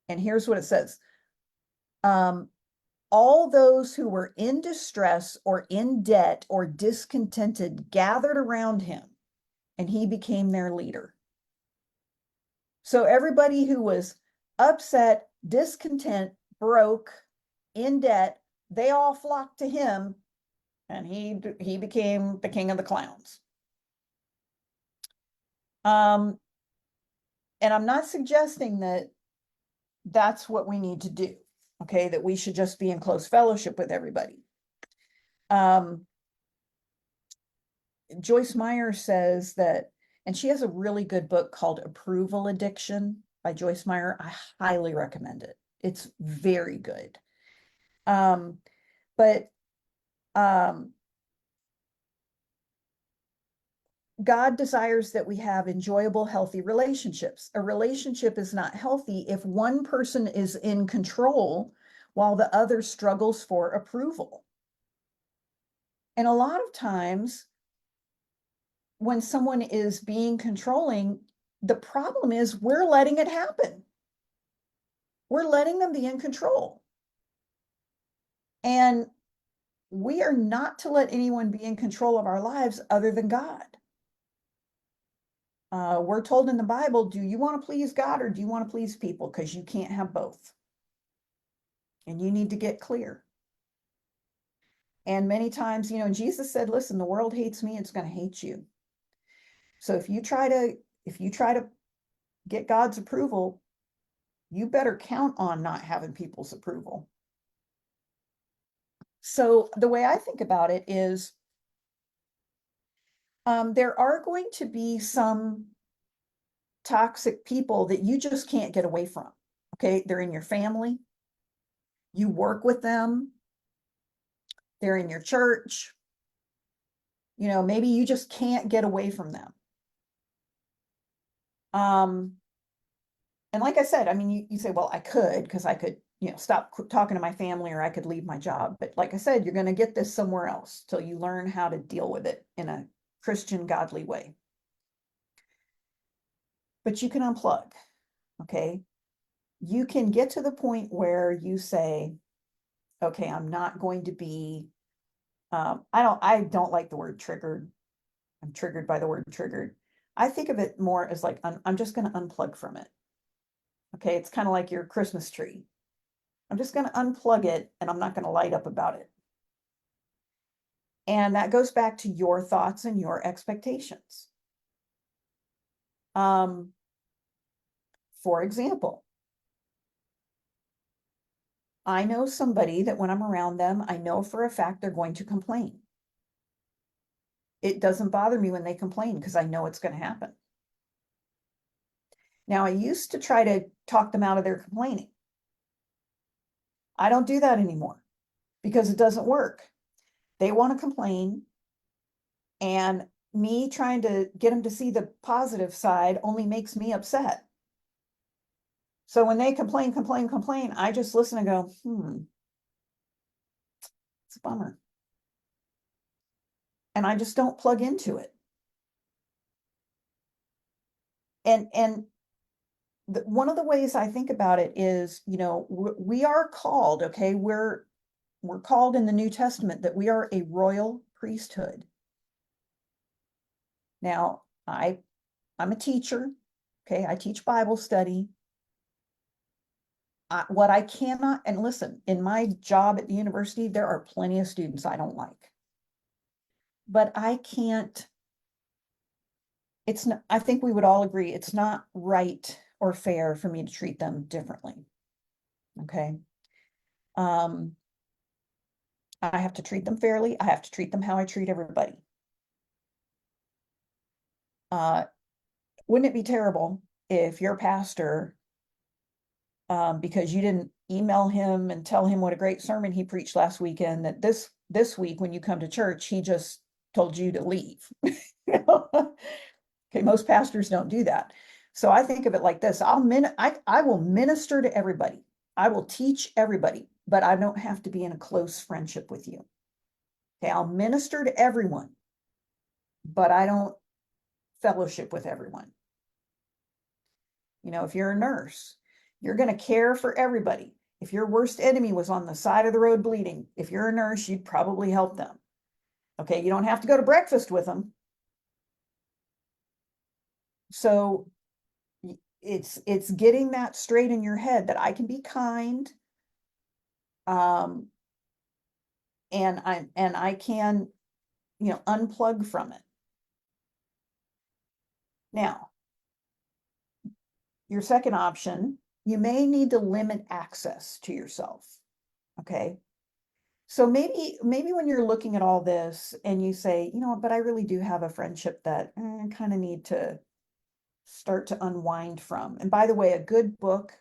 And here's what it says. All those who were in distress or in debt or discontented gathered around him, and he became their leader. So everybody who was upset, discontent, broke, in debt, they all flocked to him, and he became the king of the clowns. And I'm not suggesting that that's what we need to do, okay, that we should just be in close fellowship with everybody. Joyce Meyer says that, and she has a really good book called Approval Addiction by Joyce Meyer. I highly recommend it. It's very good. But God desires that we have enjoyable, healthy relationships. A relationship is not healthy if one person is in control while the other struggles for approval. And a lot of times when someone is being controlling, the problem is we're letting it happen. We're letting them be in control. And we are not to let anyone be in control of our lives other than God. We're told in the Bible, do you want to please God or do you want to please people? Because you can't have both. And you need to get clear. And many times, Jesus said, listen, the world hates me, it's going to hate you. So if you try to get God's approval, you better count on not having people's approval. So the way I think about it is, there are going to be some toxic people that you just can't get away from. Okay, they're in your family, you work with them, they're in your church. Maybe you just can't get away from them. And like I said, I mean, you say, well, I could, because I could, stop talking to my family, or I could leave my job. But like I said, you're going to get this somewhere else till you learn how to deal with it in a Christian, godly way. But you can unplug, okay? You can get to the point where you say, okay, I'm not going to be, I don't like the word triggered. I'm triggered by the word triggered. I think of it more as like, I'm just going to unplug from it. Okay, it's kind of like your Christmas tree. I'm just going to unplug it and I'm not going to light up about it. And that goes back to your thoughts and your expectations. For example, I know somebody that when I'm around them, I know for a fact they're going to complain. It doesn't bother me when they complain because I know it's going to happen. Now, I used to try to talk them out of their complaining. I don't do that anymore because it doesn't work. They want to complain, and me trying to get them to see the positive side only makes me upset. So when they complain, complain, complain, I just listen and go, it's a bummer. And I just don't plug into it. And one of the ways I think about it is, we are called, okay, we're called in the New Testament that we are a royal priesthood. Now, I'm a teacher, okay, I teach Bible study. What I cannot, and listen, in my job at the university, there are plenty of students I don't like. But I can't, it's not, I think we would all agree, it's not right or fair for me to treat them differently. Okay. I have to treat them fairly. I have to treat them how I treat everybody. Uh, wouldn't it be terrible if your pastor, because you didn't email him and tell him what a great sermon he preached last weekend, that this week when you come to church, he just told you to leave? Okay, most pastors don't do that. So I think of it like this. I will minister to everybody. I will teach everybody, but I don't have to be in a close friendship with you. Okay, I'll minister to everyone, but I don't fellowship with everyone. If you're a nurse, you're going to care for everybody. If your worst enemy was on the side of the road bleeding, if you're a nurse, you'd probably help them. Okay, you don't have to go to breakfast with them. So it's getting that straight in your head that I can be kind, and I can, unplug from it. Now, your second option, you may need to limit access to yourself. Okay. So maybe when you're looking at all this and you say, but I really do have a friendship that I kind of need to start to unwind from. And by the way, a good book,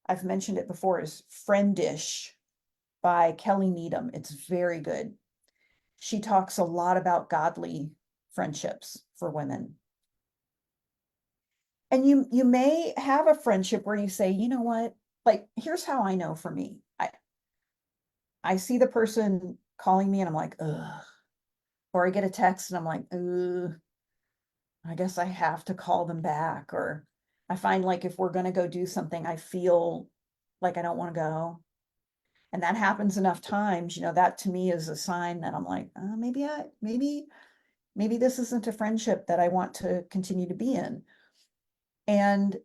I've mentioned it before, is Friendish by Kelly Needham. It's very good. She talks a lot about godly friendships for women. And you may have a friendship where you say, you know what, like, here's how I know for me. I see the person calling me and I'm like, ugh. Or I get a text and I'm like, ugh, I guess I have to call them back. Or I find like if we're going to go do something, I feel like I don't want to go. And that happens enough times, that to me is a sign that I'm like, maybe this isn't a friendship that I want to continue to be in. And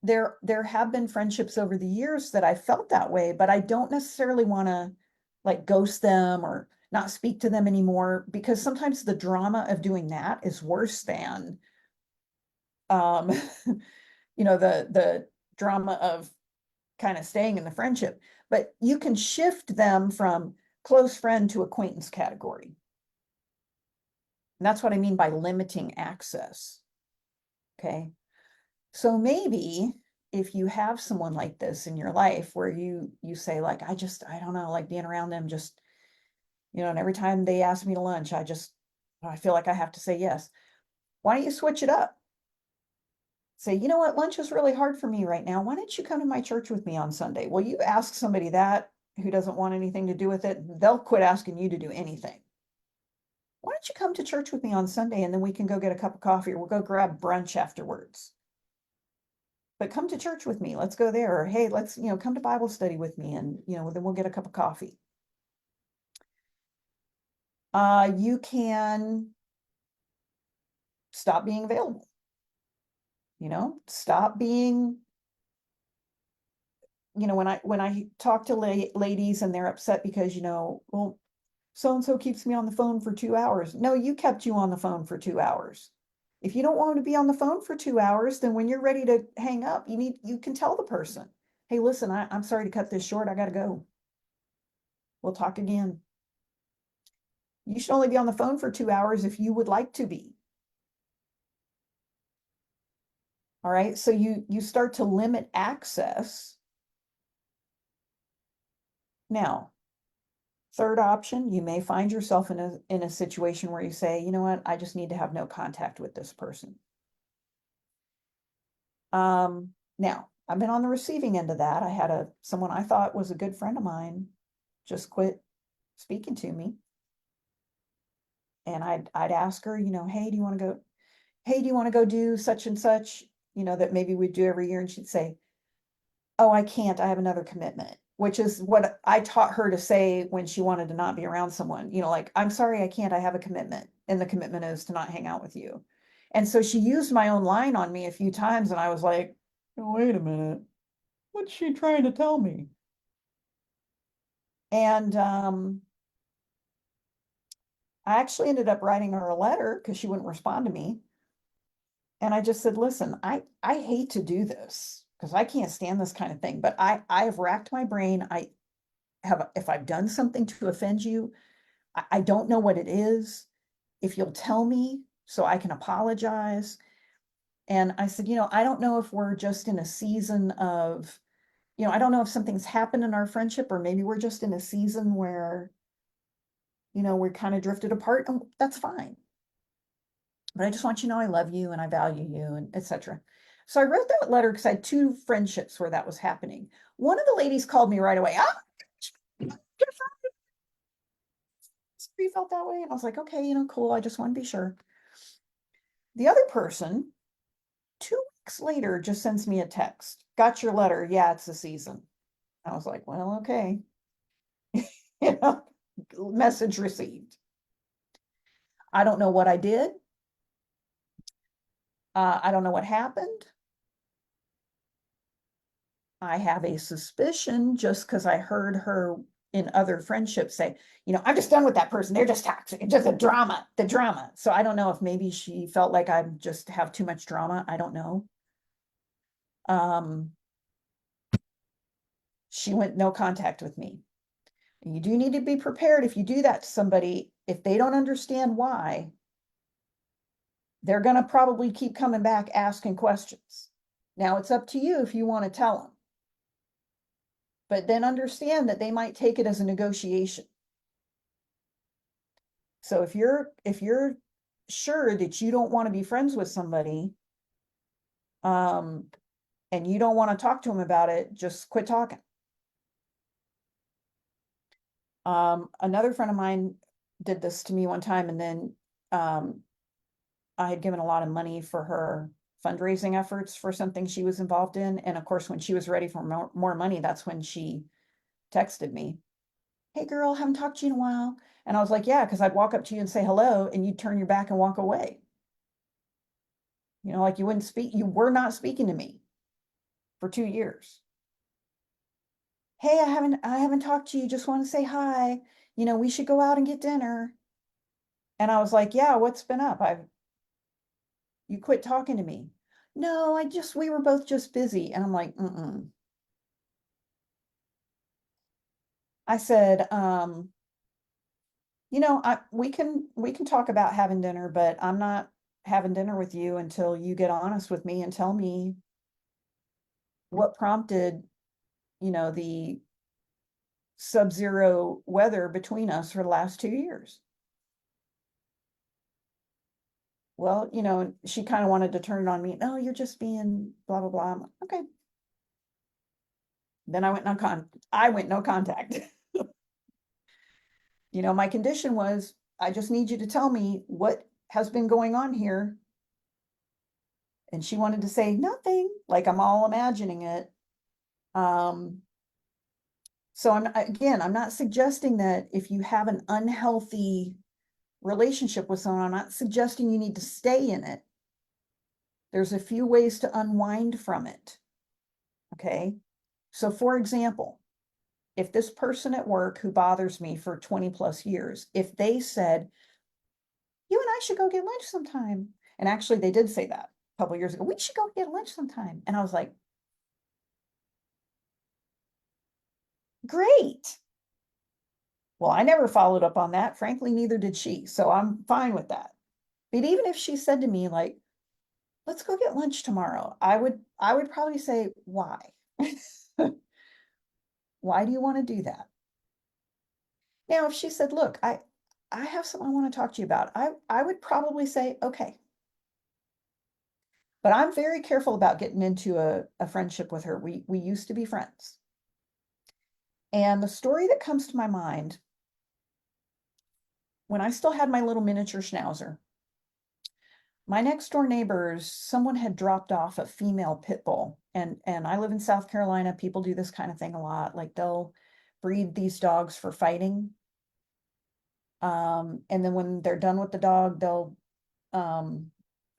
there have been friendships over the years that I felt that way, but I don't necessarily want to like ghost them or not speak to them anymore, because sometimes the drama of doing that is worse than um the drama of kind of staying in the friendship. But you can shift them from close friend to acquaintance category. And that's what I mean by limiting access. Okay. So maybe if you have someone like this in your life where you say like, I don't know, like being around them just, and every time they ask me to lunch, I feel like I have to say yes. Why don't you switch it up? Say, you know what, lunch is really hard for me right now. Why don't you come to my church with me on Sunday? Well, you ask somebody that who doesn't want anything to do with it, they'll quit asking you to do anything. Why don't you come to church with me on Sunday and then we can go get a cup of coffee, or we'll go grab brunch afterwards. But come to church with me. Let's go there. Or, hey, let's, come to Bible study with me, and, then we'll get a cup of coffee. You can stop being available. Stop being, when I talk to ladies and they're upset because, well, so-and-so keeps me on the phone for 2 hours. No, you kept you on the phone for 2 hours. If you don't want to be on the phone for 2 hours, then when you're ready to hang up, you can tell the person, hey, listen, I'm sorry to cut this short. I got to go. We'll talk again. You should only be on the phone for 2 hours if you would like to be. All right. So you start to limit access. Now, third option, you may find yourself in a situation where you say, you know what, I just need to have no contact with this person. Now I've been on the receiving end of that. I had someone I thought was a good friend of mine just quit speaking to me. And I'd ask her, hey, do you want to go? Hey, do you want to go do such and such? That maybe we do every year. And she'd say, oh, I can't. I have another commitment, which is what I taught her to say when she wanted to not be around someone, like, I'm sorry, I can't. I have a commitment. And the commitment is to not hang out with you. And so she used my own line on me a few times. And I was like, oh, wait a minute. What's she trying to tell me? And I actually ended up writing her a letter because she wouldn't respond to me. And I just said, listen, I hate to do this because I can't stand this kind of thing, but I have racked my brain. If I've done something to offend you, I don't know what it is. If you'll tell me so I can apologize. And I said, I don't know if we're just in a season of, I don't know if something's happened in our friendship, or maybe we're just in a season where, we're kind of drifted apart, and that's fine. But I just want you to know I love you and I value you, and etc. So I wrote that letter because I had two friendships where that was happening. One of the ladies called me right away. You felt that way? And I was like, okay, cool. I just want to be sure. The other person, 2 weeks later, just sends me a text. Got your letter. Yeah, it's the season. I was like, well, okay. you know, Message received. I don't know what I did. I don't know what happened. I have a suspicion just because I heard her in other friendships say, I'm just done with that person. They're just toxic. It's just the drama. So I don't know if maybe she felt like I just have too much drama. I don't know. She went no contact with me. And you do need to be prepared if you do that to somebody, if they don't understand why, they're going to probably keep coming back asking questions. Now it's up to you if you want to tell them. But then understand that they might take it as a negotiation. So if you're sure that you don't want to be friends with somebody, and you don't want to talk to them about it, just quit talking. Another friend of mine did this to me one time, and then I had given a lot of money for her fundraising efforts for something she was involved in. And of course, when she was ready for more money, that's when she texted me, hey girl, haven't talked to you in a while. And I was like, yeah, because I'd walk up to you and say hello, and you'd turn your back and walk away. Like you wouldn't speak, you were not speaking to me for 2 years. Hey, I haven't talked to you, just want to say hi. We should go out and get dinner. And I was like, yeah, what's been up? You quit talking to me. No, we were both just busy. And I'm like, mm-mm. I said, we can talk about having dinner, but I'm not having dinner with you until you get honest with me and tell me what prompted, the sub-zero weather between us for the last 2 years. Well, she kind of wanted to turn it on me. No, you're just being blah, blah, blah. I'm like, okay. Then I went no contact. My condition was, I just need you to tell me what has been going on here. And she wanted to say nothing, like I'm all imagining it. So I'm not suggesting that if you have an unhealthy relationship with someone, I'm not suggesting you need to stay in it. There's a few ways to unwind from it. Okay. So for example, if this person at work who bothers me for 20 plus years, if they said, you and I should go get lunch sometime. And actually they did say that a couple years ago, we should go get lunch sometime. And I was like, great. Well, I never followed up on that. Frankly, neither did she. So I'm fine with that. But even if she said to me, like, let's go get lunch tomorrow. I would probably say, why? Why do you want to do that? Now, if she said, look, I have something I want to talk to you about, I would probably say, okay. But I'm very careful about getting into a friendship with her. We used to be friends. And the story that comes to my mind, when I still had my little miniature schnauzer, my next door neighbors, someone had dropped off a female pit bull. And I live in South Carolina. People do this kind of thing a lot. Like they'll breed these dogs for fighting. And then when they're done with the dog, they'll um,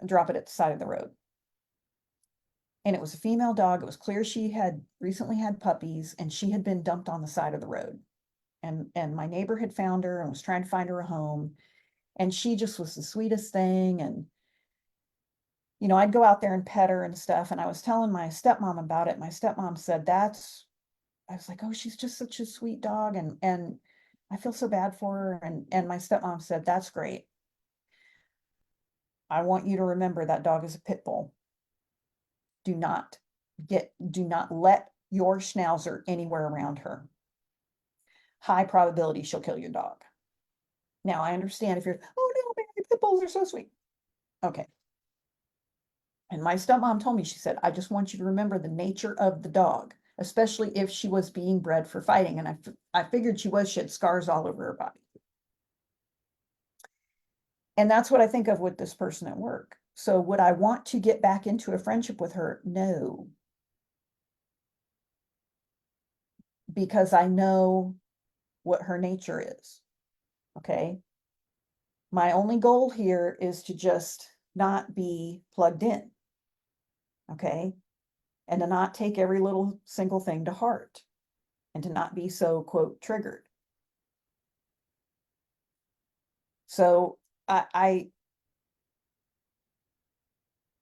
drop it at the side of the road. And it was a female dog. It was clear she had recently had puppies and she had been dumped on the side of the road. And my neighbor had found her and was trying to find her a home. And she just was the sweetest thing. And, I'd go out there and pet her and stuff. And I was telling my stepmom about it. My stepmom said, I was like, oh, she's just such a sweet dog. And I feel so bad for her. And my stepmom said, that's great. I want you to remember that dog is a pit bull. Do not let your schnauzer anywhere around her. High probability she'll kill your dog. Now I understand if you're, oh no, Mary, pit bulls are so sweet. Okay. And my stepmom told me, she said, I just want you to remember the nature of the dog, especially if she was being bred for fighting. And I figured she had scars all over her body. And that's what I think of with this person at work. So would I want to get back into a friendship with her? No, because I know what her nature is. Okay. My only goal here is to just not be plugged in. Okay. And to not take every little single thing to heart and to not be so, quote, triggered. So I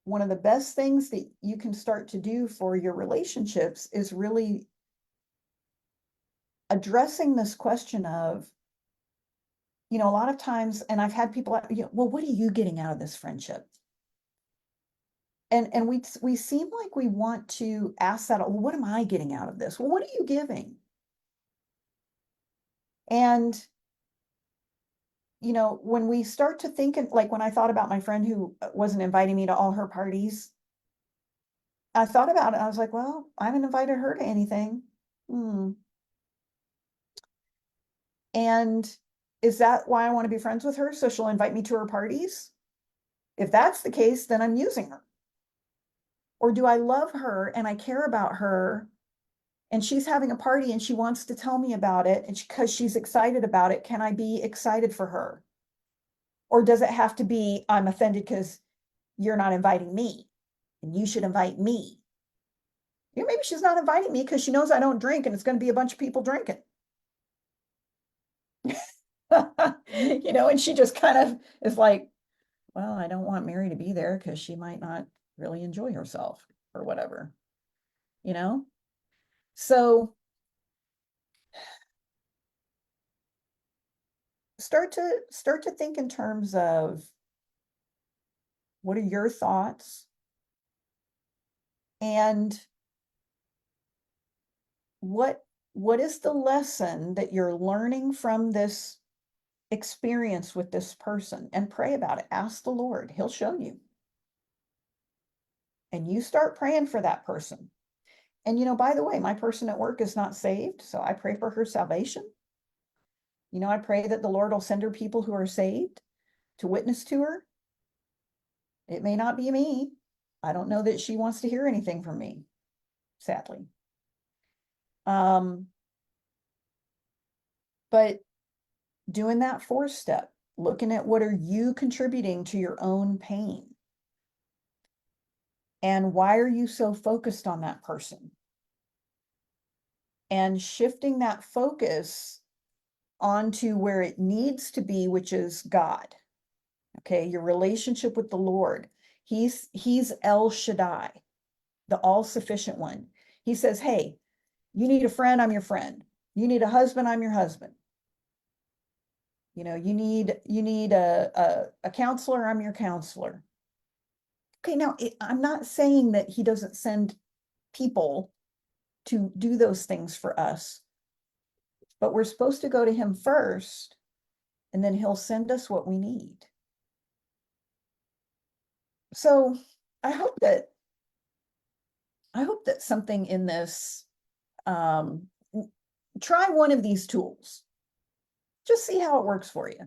one of the best things that you can start to do for your relationships is really addressing this question of, a lot of times, and I've had people, well, what are you getting out of this friendship? And we seem like we want to ask that, well, what am I getting out of this? Well, what are you giving? And when we start to think, like when I thought about my friend who wasn't inviting me to all her parties, I thought about it. I was like, well, I haven't invited her to anything. And is that why I want to be friends with her? So she'll invite me to her parties? If that's the case, then I'm using her. Or do I love her and I care about her and she's having a party and she wants to tell me about it and because she's excited about it, can I be excited for her? Or does it have to be, I'm offended because you're not inviting me and you should invite me? Maybe she's not inviting me because she knows I don't drink and it's going to be a bunch of people drinking. And she just kind of is like, well, I don't want Mary to be there because she might not really enjoy herself or whatever, you know? So start to think in terms of what are your thoughts and what is the lesson that you're learning from this experience with this person, and pray about it. Ask the Lord, he'll show you. And you start praying for that person. And by the way, my person at work is not saved, so I pray for her salvation. I pray that the Lord will send her people who are saved to witness to her. It may not be me. I don't know that she wants to hear anything from me, sadly. But doing that fourth step, looking at what are you contributing to your own pain? And why are you so focused on that person? And shifting that focus onto where it needs to be, which is God. Okay, your relationship with the Lord. He's El Shaddai, the all-sufficient one. He says, hey, you need a friend, I'm your friend. You need a husband, I'm your husband. You need a counselor, I'm your counselor. Okay, now I'm not saying that he doesn't send people to do those things for us, but we're supposed to go to him first, and then he'll send us what we need. So I hope that something in this, um, try one of these tools. Just see how it works for you.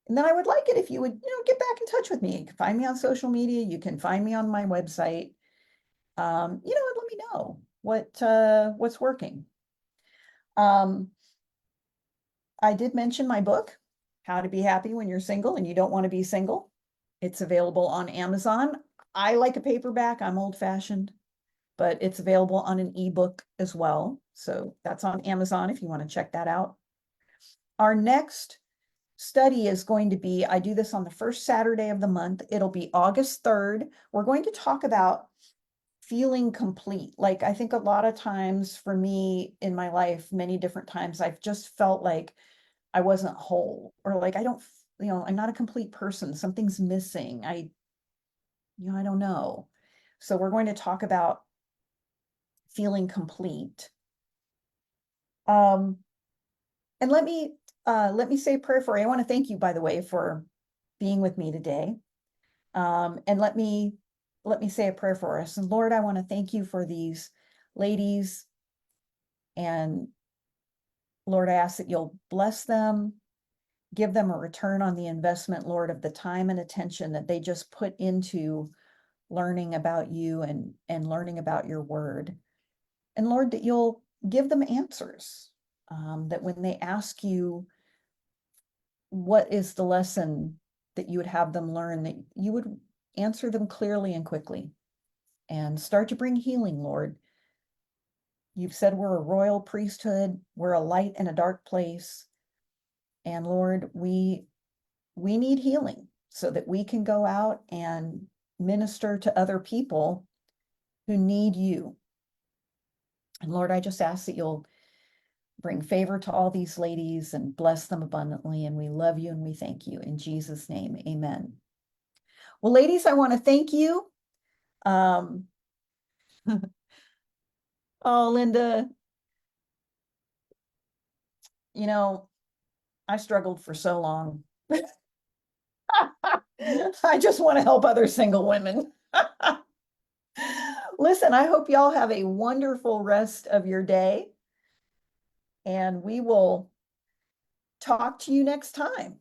And then I would like it if you would, get back in touch with me. You can find me on social media. You can find me on my website. And let me know what's working. I did mention my book, How to Be Happy When You're Single and You Don't Want to Be Single. It's available on Amazon. I like a paperback. I'm old fashioned, but it's available on an ebook as well. So that's on Amazon if you want to check that out. Our next study is going to be, I do this on the first Saturday of the month. It'll be August 3rd. We're going to talk about feeling complete. Like, I think a lot of times for me in my life, many different times, I've just felt like I wasn't whole, or like I don't, I'm not a complete person. Something's missing. I don't know. So we're going to talk about feeling complete. And let me say a prayer for you. I want to thank you, by the way, for being with me today. And let me say a prayer for us. And Lord, I want to thank you for these ladies. And Lord, I ask that you'll bless them, give them a return on the investment, Lord, of the time and attention that they just put into learning about you and learning about your word. And Lord, that you'll give them answers, that when they ask you what is the lesson that you would have them learn, that you would answer them clearly and quickly and start to bring healing, Lord. You've said we're a royal priesthood, we're a light in a dark place. And Lord, we need healing so that we can go out and minister to other people who need you. And Lord, I just ask that you'll bring favor to all these ladies and bless them abundantly. And we love you and we thank you. In Jesus' name, amen. Well, ladies, I want to thank you. Um, oh, Linda, I struggled for so long. I just want to help other single women. Listen, I hope y'all have a wonderful rest of your day, and we will talk to you next time.